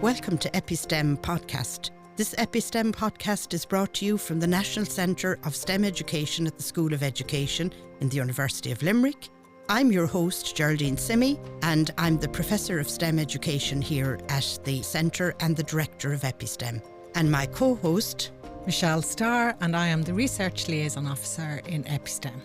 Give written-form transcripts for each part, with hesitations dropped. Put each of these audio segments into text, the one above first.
Welcome to EPI STEM podcast. This EPI STEM podcast is brought to you from the National Centre of STEM Education at the School of Education in the University of Limerick. I'm your host, Geraldine Simmie, and I'm the Professor of STEM Education here at the Centre and the Director of EPI STEM. And my co-host, Michelle Starr, and I am the Research Liaison Officer in EPI STEM.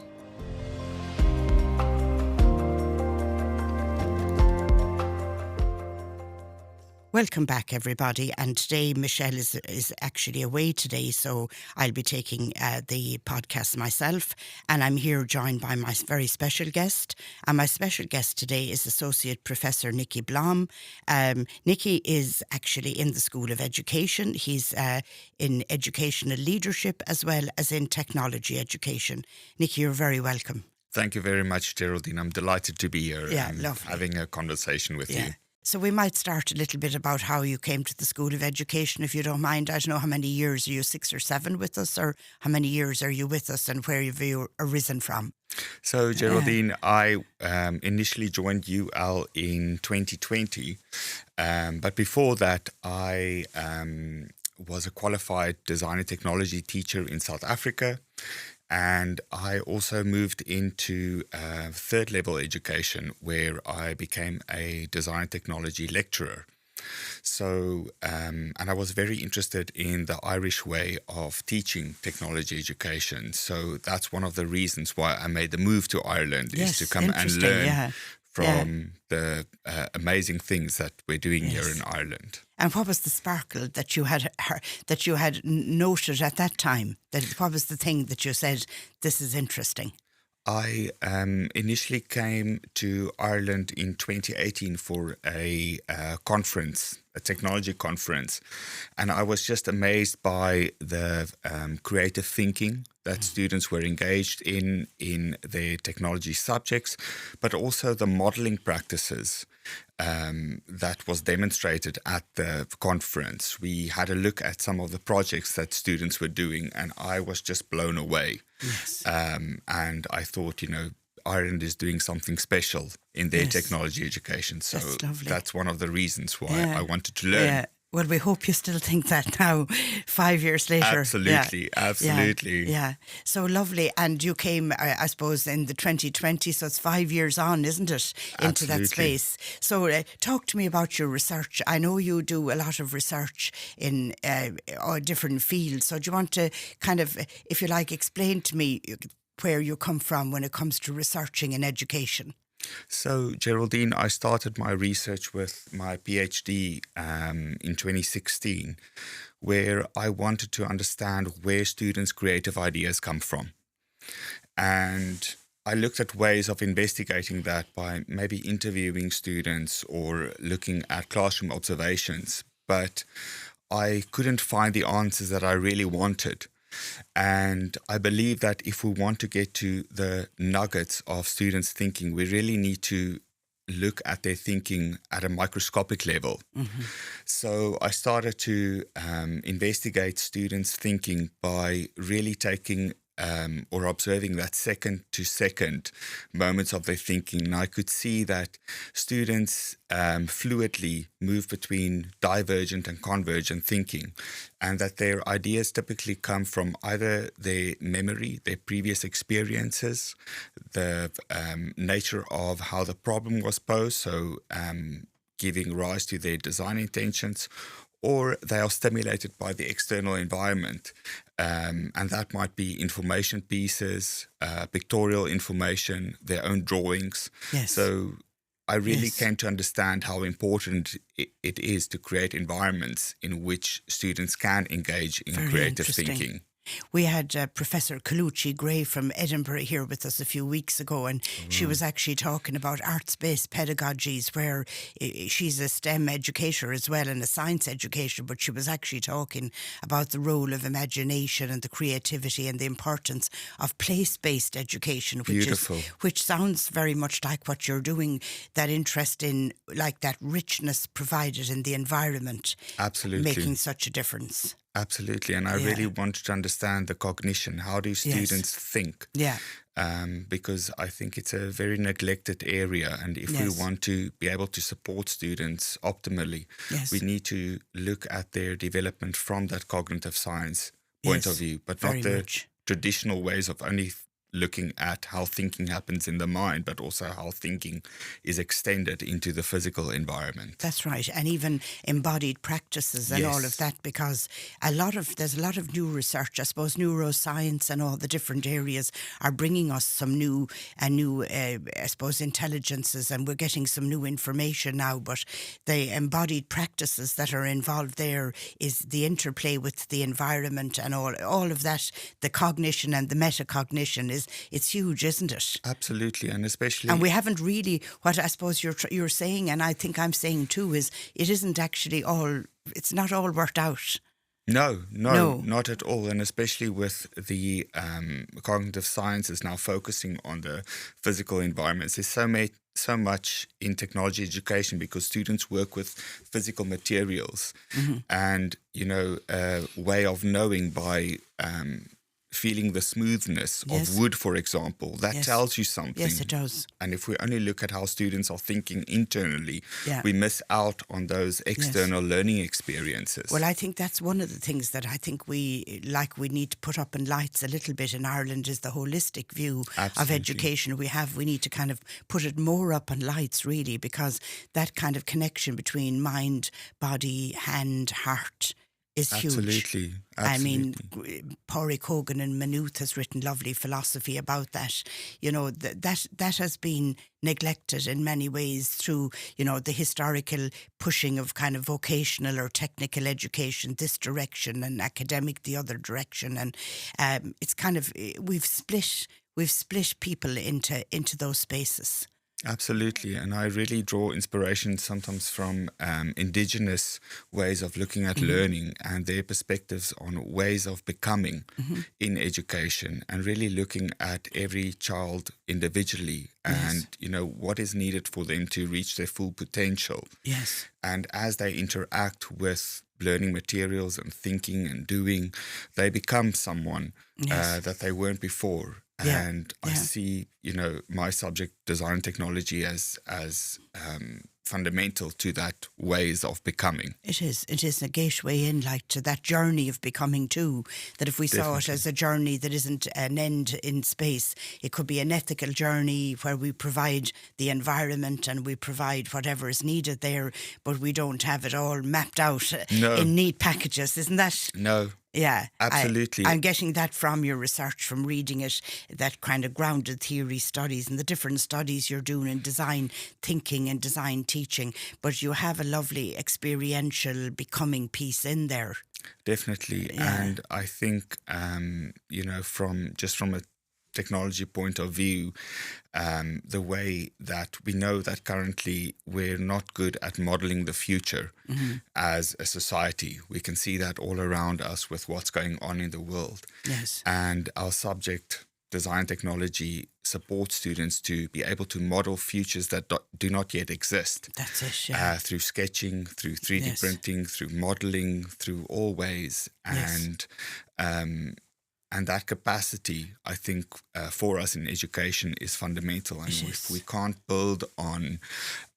welcome back, everybody. And today, Michelle is actually away today, so I'll be taking the podcast myself. And I'm here joined by my very special guest. And my special guest today is Associate Professor Nicolaas Blom. Nicky is actually in the School of Education. He's in educational leadership as well as in technology education. Nicky, you're very welcome. Thank you very much, Geraldine. I'm delighted to be here and lovely. having a conversation with you. So we might start a little bit about how you came to the School of Education, if you don't mind. I don't know how many years, are you 6 or 7 with us, or how many years are you with us, and where have you arisen from? So, Geraldine, I initially joined UL in 2020, but before that I was a qualified design and technology teacher in South Africa. And I also moved into third level education, where I became a design technology lecturer. So, and I was very interested in the Irish way of teaching technology education. So that's one of the reasons why I made the move to Ireland, is to come and learn from the amazing things that we're doing here in Ireland. And what was the sparkle that you had noted at that time? What was the thing that you said, this is interesting? I initially came to Ireland in 2018 for a conference, a technology conference, and I was just amazed by the creative thinking that students were engaged in their technology subjects, but also the modelling practices that was demonstrated at the conference. We had a look at some of the projects that students were doing, and I was just blown away. Yes. And I thought, Ireland is doing something special in their technology education. So that's one of the reasons why I wanted to learn. Yeah. Well, we hope you still think that now, 5 years later. Absolutely. Yeah. So lovely. And you came, I suppose, in the 2020, so it's 5 years on, isn't it, into that space. So talk to me about your research. I know you do a lot of research in different fields. So do you want to kind of, if you like, explain to me where you come from when it comes to researching in education? So, Geraldine, I started my research with my PhD in 2016, where I wanted to understand where students' creative ideas come from. And I looked at ways of investigating that by maybe interviewing students or looking at classroom observations, but I couldn't find the answers that I really wanted. And I believe that if we want to get to the nuggets of students' thinking, we really need to look at their thinking at a microscopic level. Mm-hmm. So I started to investigate students' thinking by really taking or observing that second-to-second moments of their thinking. And I could see that students fluidly move between divergent and convergent thinking, and that their ideas typically come from either their memory, their previous experiences, the nature of how the problem was posed, so giving rise to their design intentions, or they are stimulated by the external environment. And that might be information pieces, pictorial information, their own drawings. Yes. So I really came to understand how important it is to create environments in which students can engage in creative thinking. We had Professor Colucci Gray from Edinburgh here with us a few weeks ago, and she was actually talking about arts-based pedagogies, where she's a STEM educator as well and a science educator, but she was actually talking about the role of imagination and the creativity and the importance of place-based education, which sounds very much like what you're doing, that interest in, like, that richness provided in the environment. Absolutely. Making such a difference. Absolutely. And I really wanted to understand the cognition. How do students think? Yeah. Because I think it's a very neglected area. And if we want to be able to support students optimally, we need to look at their development from that cognitive science point of view, but not the traditional ways of only looking at how thinking happens in the mind, but also how thinking is extended into the physical environment. That's right. And even embodied practices and all of that, because there's a lot of new research. I suppose neuroscience and all the different areas are bringing us some new I suppose, intelligences, and we're getting some new information now. But the embodied practices that are involved there is the interplay with the environment and all of that, the cognition and the metacognition it's huge, isn't it? Absolutely, and especially... And we haven't really, what I suppose you're saying, and I think I'm saying too, is it isn't actually it's not all worked out. No, not at all. And especially with the cognitive sciences now focusing on the physical environments. There's so much in technology education because students work with physical materials and, a way of knowing by... feeling the smoothness of wood, for example, that tells you something. Yes, it does. And if we only look at how students are thinking internally, we miss out on those external learning experiences. Well, I think that's one of the things that I think we need to put up in lights a little bit in Ireland is the holistic view of education we need to kind of put it more up in lights, really, because that kind of connection between mind, body, hand, heart is huge. Absolutely. I mean, Pádraig Hogan and Maynooth has written lovely philosophy about that. That has been neglected in many ways through, the historical pushing of kind of vocational or technical education this direction and academic the other direction. And it's kind of, we've split people into those spaces. Absolutely, and I really draw inspiration sometimes from indigenous ways of looking at learning and their perspectives on ways of becoming in education, and really looking at every child individually and what is needed for them to reach their full potential. Yes. And as they interact with learning materials and thinking and doing, they become someone that they weren't before. And I see, my subject, design technology, as fundamental to that ways of becoming. It is a gateway in, to that journey of becoming too, that if we saw it as a journey that isn't an end in space, it could be an ethical journey where we provide the environment and we provide whatever is needed there, but we don't have it all mapped out in neat packages, isn't that? No. Yeah, absolutely. I'm getting that from your research, from reading it, that kind of grounded theory studies and the different studies you're doing in design thinking and design teaching. But you have a lovely experiential becoming piece in there. Definitely. Yeah. And I think, from a technology point of view, the way that we know that currently we're not good at modeling the future as a society. We can see that all around us with what's going on in the world. Yes. And our subject, design technology, supports students to be able to model futures that do not yet exist. That's it, yeah. Through sketching, through 3D printing, through modeling, through all ways. And that capacity, I think, for us in education is fundamental. And if we can't build on,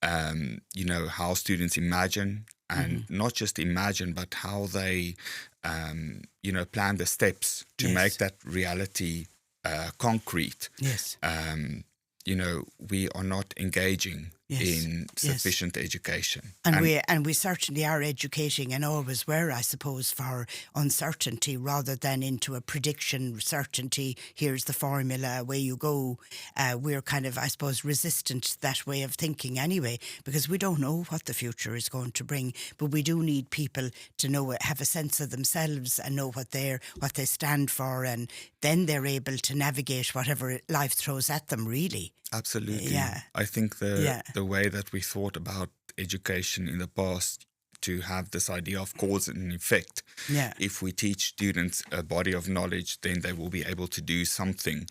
how students imagine, and not just imagine, but how they, plan the steps to make that reality concrete. Yes. We are not engaging in sufficient education. And we certainly are educating, and always were, I suppose, for uncertainty rather than into a prediction certainty. Here's the formula, away you go. We're kind of, I suppose, resistant to that way of thinking anyway, because we don't know what the future is going to bring. But we do need people to know, have a sense of themselves and know what they stand for, and then they're able to navigate whatever life throws at them, really. Absolutely. Yeah. I think the way that we thought about education in the past, to have this idea of cause and effect. Yeah. If we teach students a body of knowledge, then they will be able to do something.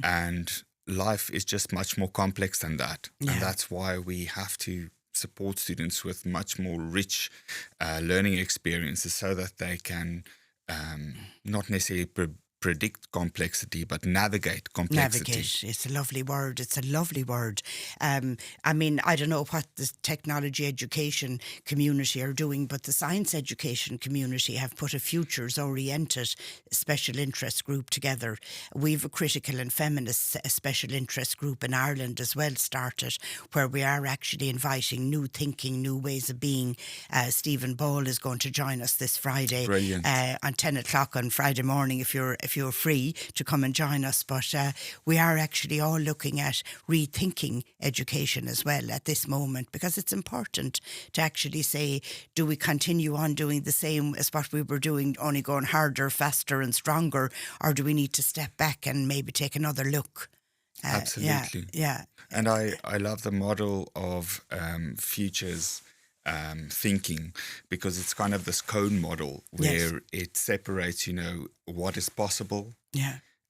And life is just much more complex than that. Yeah. And that's why we have to support students with much more rich learning experiences so that they can not necessarily predict complexity, but navigate complexity. Navigate. It's a lovely word. It's a lovely word. I mean, I don't know what the technology education community are doing, but the science education community have put a futures-oriented special interest group together. We've a critical and feminist special interest group in Ireland as well started, where we are actually inviting new thinking, new ways of being. Stephen Ball is going to join us this Friday. Brilliant. On 10 o'clock on Friday morning if you're free to come and join us. But we are actually all looking at rethinking education as well at this moment, because it's important to actually say, do we continue on doing the same as what we were doing, only going harder, faster and stronger, or do we need to step back and maybe take another look? Absolutely. Yeah. And I love the model of futures thinking, because it's kind of this cone model where it separates, what is possible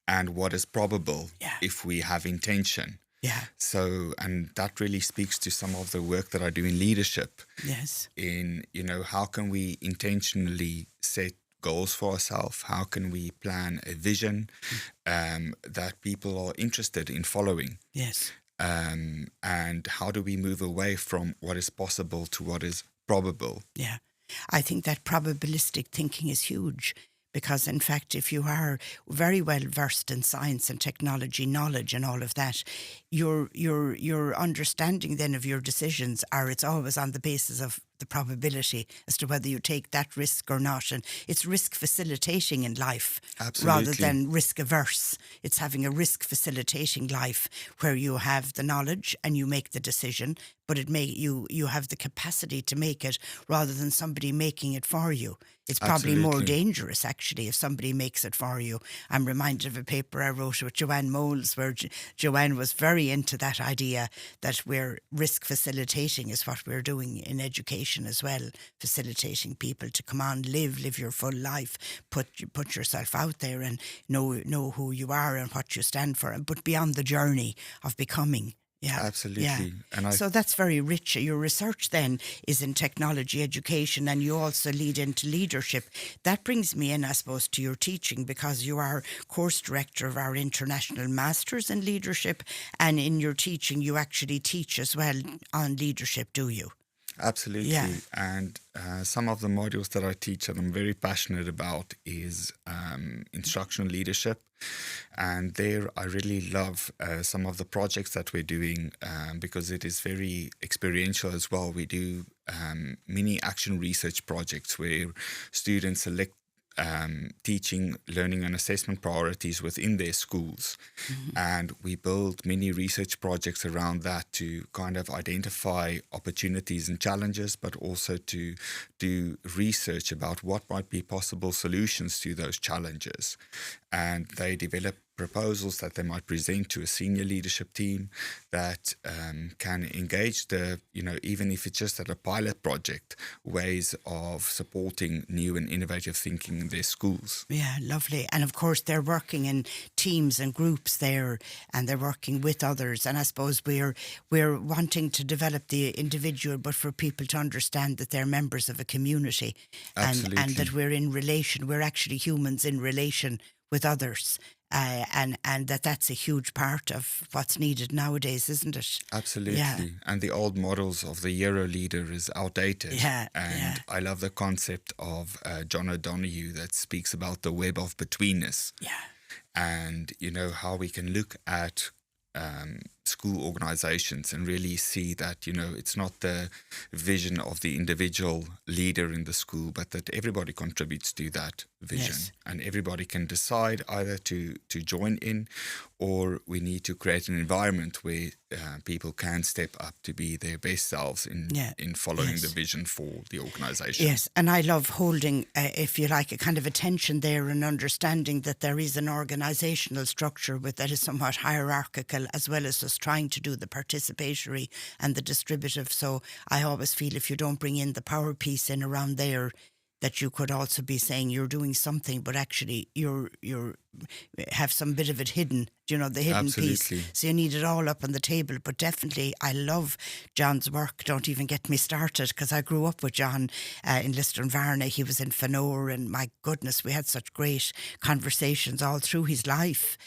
and what is probable if we have intention. Yeah. So, and that really speaks to some of the work that I do in leadership. Yes. In, how can we intentionally set goals for ourselves? How can we plan a vision that people are interested in following? Yes. And how do we move away from what is possible to what is probable? Yeah. I think that probabilistic thinking is huge, because in fact, if you are very well versed in science and technology knowledge and all of that, your understanding then of your decisions it's always on the basis of the probability as to whether you take that risk or not. And it's risk facilitating in life. Absolutely. Rather than risk averse. It's having a risk facilitating life where you have the knowledge and you make the decision, but you have the capacity to make it rather than somebody making it for you. It's probably more dangerous, actually, if somebody makes it for you. I'm reminded of a paper I wrote with Joanne Moles, where Joanne was very into that idea that we're risk facilitating is what we're doing in education as well, facilitating people to come on, live your full life, put yourself out there and know who you are and what you stand for, but beyond the journey of becoming. Yeah, absolutely. Yeah. And so that's very rich. Your research then is in technology education, and you also lead into leadership. That brings me in, I suppose, to your teaching, because you are course director of our International Masters in Leadership, and in your teaching you actually teach as well on leadership, do you? Absolutely. Yeah. And some of the modules that I teach that I'm very passionate about is instructional leadership. And there I really love some of the projects that we're doing because it is very experiential as well. We do mini action research projects where students select teaching, learning and assessment priorities within their schools. Mm-hmm. And we build mini research projects around that to kind of identify opportunities and challenges, but also to do research about what might be possible solutions to those challenges. And they develop proposals that they might present to a senior leadership team that can engage even if it's just at a pilot project, ways of supporting new and innovative thinking in their schools. Yeah, lovely. And of course, they're working in teams and groups there, and they're working with others. And I suppose we're wanting to develop the individual, but for people to understand that they're members of a community. Absolutely. And that we're in relation. We're actually humans in relation with others. And that's a huge part of what's needed nowadays, isn't it? Absolutely. Yeah. And the old models of the Euro leader is outdated. Yeah. And I love the concept of John O'Donoghue that speaks about the web of betweenness. Yeah. And, how we can look at school organizations and really see that, it's not the vision of the individual leader in the school, but that everybody contributes to that vision. Yes. And everybody can decide either to join in, or we need to create an environment where people can step up to be their best selves in following the vision for the organization. Yes, and I love holding, if you like, a kind of attention there and understanding that there is an organizational structure that is somewhat hierarchical, as well as us trying to do the participatory and the distributive. So I always feel if you don't bring in the power piece in around there, that you could also be saying you're doing something, but actually you're have some bit of it hidden, the hidden Absolutely. piece. So you need it all up on the table. But definitely, I love John's work. Don't even get me started, because I grew up with John in Lister and Varna. He was in Fanor, and my goodness, we had such great conversations all through his life.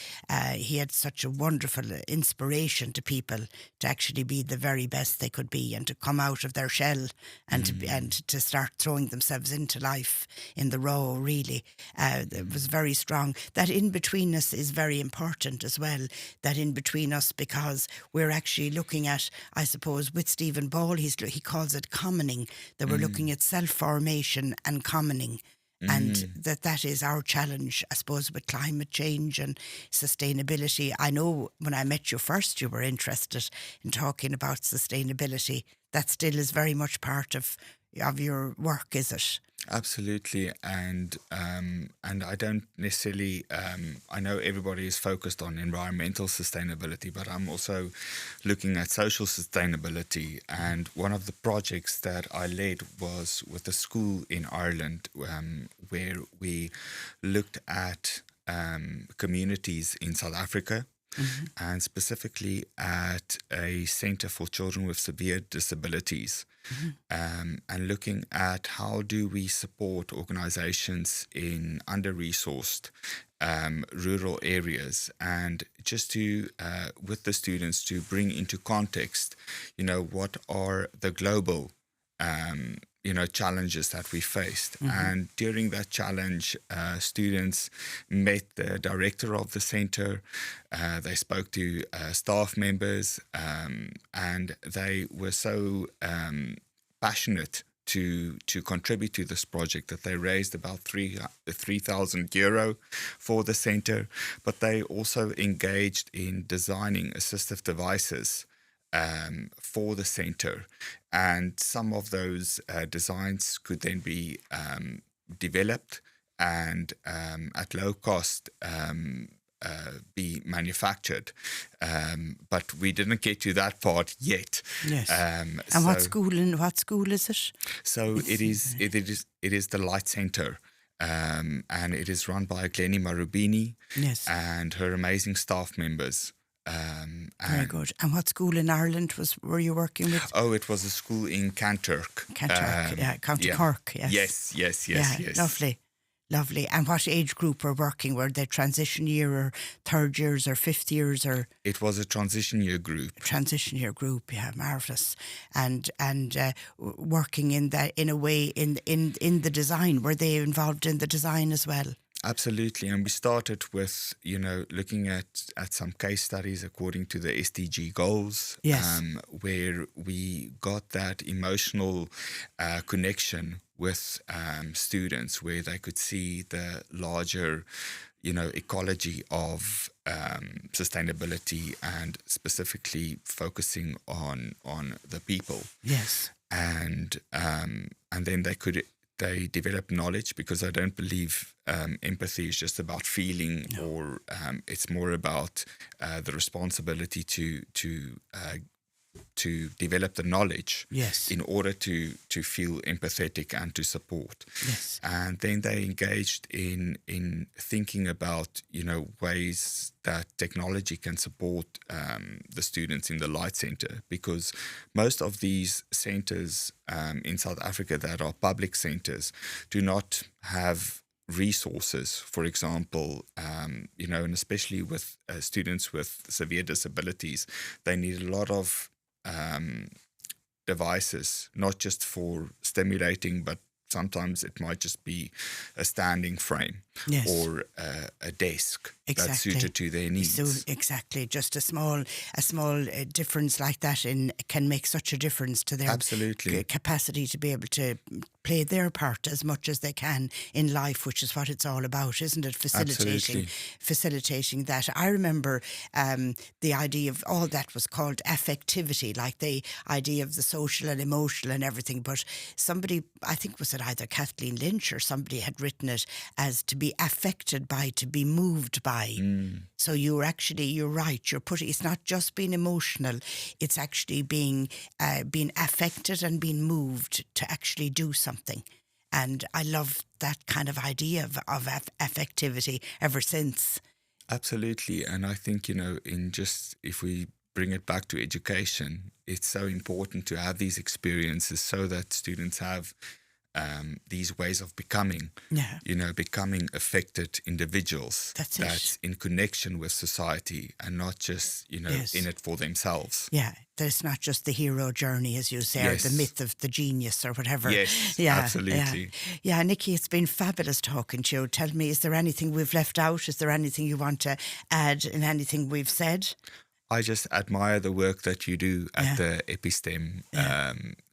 He had such a wonderful inspiration to people to actually be the very best they could be, and to come out of their shell and to start throwing themselves into life in the raw, really. It was very strong. That in-betweenness is very important as well, that in between us, because we're actually looking at, I suppose, with Stephen Ball, he calls it commoning, that we're looking at self-formation and commoning. And that is our challenge, I suppose, with climate change and sustainability. I know when I met you first, you were interested in talking about sustainability. That still is very much part of your work, is it? Absolutely, and I don't necessarily. I know everybody is focused on environmental sustainability, but I'm also looking at social sustainability. And one of the projects that I led was with a school in Ireland, where we looked at communities in South Africa. And specifically at a centre for children with severe disabilities, and looking at how do we support organisations in under-resourced rural areas, and just to, with the students, to bring into context, what are the global challenges that we faced. And during that challenge, students met the director of the centre, they spoke to staff members, and they were so passionate to contribute to this project that they raised about 3,000 euro for the centre, but they also engaged in designing assistive devices for the centre, and some of those designs could then be developed and at low cost be manufactured, but we didn't get to that part yet. Yes. And what school is it? So it is the Light Centre. And it is run by Glennie Marubini. Yes. And her amazing staff members. Very good. And what school in Ireland were you working with? Oh, it was a school in Kanturk. County Cork. Yes. Yes. Lovely. And what age group were working? Were they transition year or third years or fifth years or? It was a transition year group. Yeah, marvellous. And working in a way in the design. Were they involved in the design as well? Absolutely, and we started with looking at some case studies according to the SDG goals, yes. Where we got that emotional connection with students, where they could see the larger ecology of sustainability, and specifically focusing on the people. Yes, and then they develop knowledge, because I don't believe empathy is just about feeling, or it's more about the responsibility to develop the knowledge, yes. in order to feel empathetic and to support. Yes. And then they engaged in thinking about ways that technology can support the students in the Light Centre, because most of these centres in South Africa that are public centres do not have resources, for example, and especially with students with severe disabilities, they need a lot of devices, not just for stimulating, but sometimes it might just be a standing frame, yes. or a desk, exactly. that's suited to their needs. So exactly, just a small difference like that can make such a difference to their absolutely capacity to be able to play their part as much as they can in life, which is what it's all about, isn't it? Facilitating that. I remember the idea of all that was called affectivity, like the idea of the social and emotional and everything. But somebody, I think was it either Kathleen Lynch or somebody, had written it as to be affected by, to be moved by. So you're right. It's not just being emotional; it's actually being affected and being moved to actually do something. And I love that kind of idea of affectivity ever since. Absolutely. And I think, if we bring it back to education, it's so important to have these experiences so that students have these ways of becoming, becoming affected individuals. That's in connection with society and not just, in it for themselves. Yeah, that it's not just the hero journey, as you say, or the myth of the genius or whatever. Yes, yeah, absolutely. Yeah, Nikki, it's been fabulous talking to you. Tell me, is there anything we've left out? Is there anything you want to add in anything we've said? I just admire the work that you do at the EPI STEM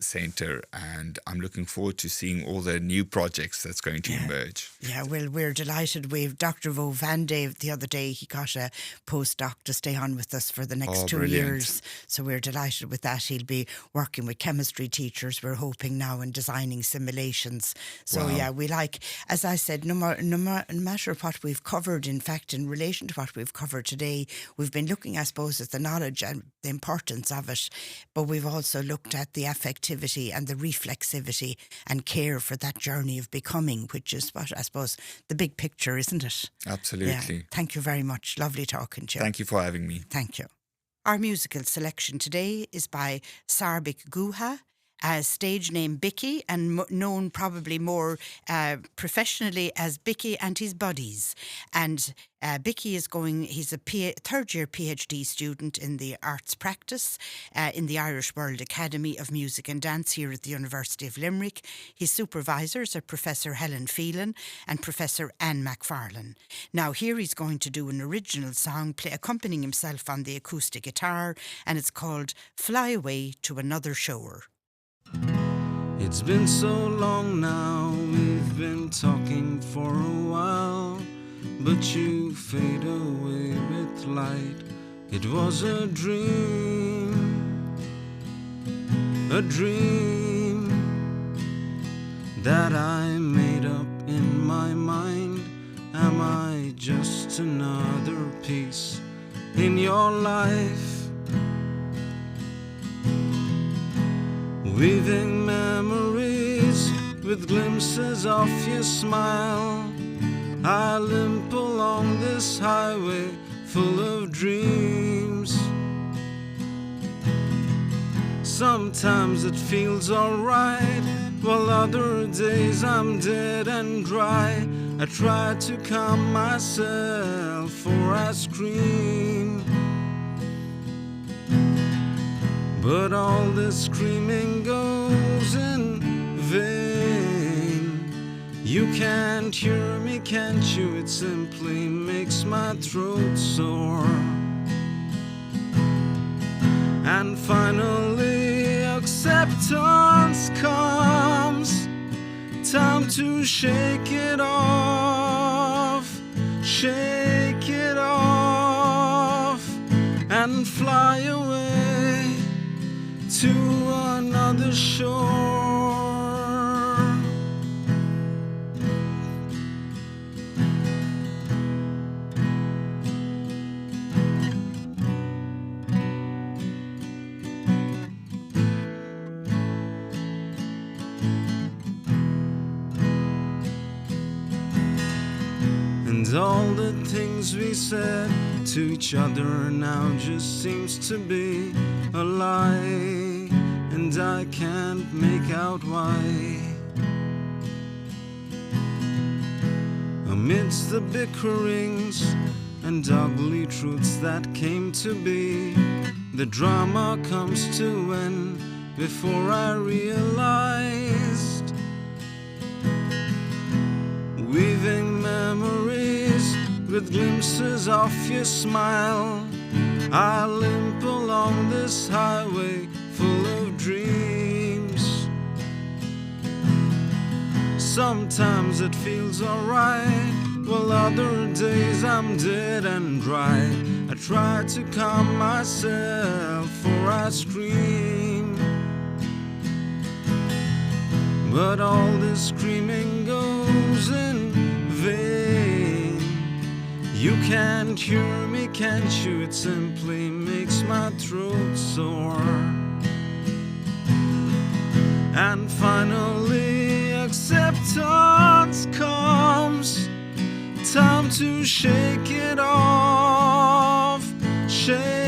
Centre, and I'm looking forward to seeing all the new projects that's going to emerge. Yeah, well, we're delighted. We've Dr. Vo Van Day the other day, he got a postdoc to stay on with us for the next 2 years. So we're delighted with that. He'll be working with chemistry teachers, we're hoping now, and designing simulations. So we like, as I said, no matter what we've covered, in fact, in relation to what we've covered today, we've been looking, I suppose, at the knowledge and the importance of it, but we've also looked at the affectivity and the reflexivity and care for that journey of becoming, which is what I suppose the big picture, isn't it? Absolutely. Yeah. Thank you very much. Lovely talking to you. Thank you for having me. Thank you. Our musical selection today is by Sarbik Guha, stage name Bicky, and known probably more professionally as Bicky and his Buddies. And Bicky he's a third-year PhD student in the arts practice in the Irish World Academy of Music and Dance here at the University of Limerick. His supervisors are Professor Helen Phelan and Professor Anne McFarlane. Now here he's going to do an original song, accompanying himself on the acoustic guitar, and it's called Fly Away to Another Shore. It's been so long now, we've been talking for a while, but you fade away with light. It was a dream that I made up in my mind. Am I just another piece in your life? Weaving memories with glimpses of your smile, I limp along this highway full of dreams. Sometimes it feels alright, while other days I'm dead and dry. I try to calm myself or I scream, but all this screaming goes in vain. You can't hear me, can't you? It simply makes my throat sore. And finally acceptance comes, time to shake it off, and fly away to another shore. And all the things we said to each other now just seems to be a lie, and I can't make out why. Amidst the bickerings and ugly truths that came to be, the drama comes to end before I realized. Weaving memories with glimpses of your smile, I limp along this highway full of dreams. Sometimes it feels alright, while other days I'm dead and dry. I try to calm myself or I scream, but all this screaming goes in vain. You can't hear me, can't you? It simply makes my throat sore. And finally acceptance comes, time to shake it off. Shake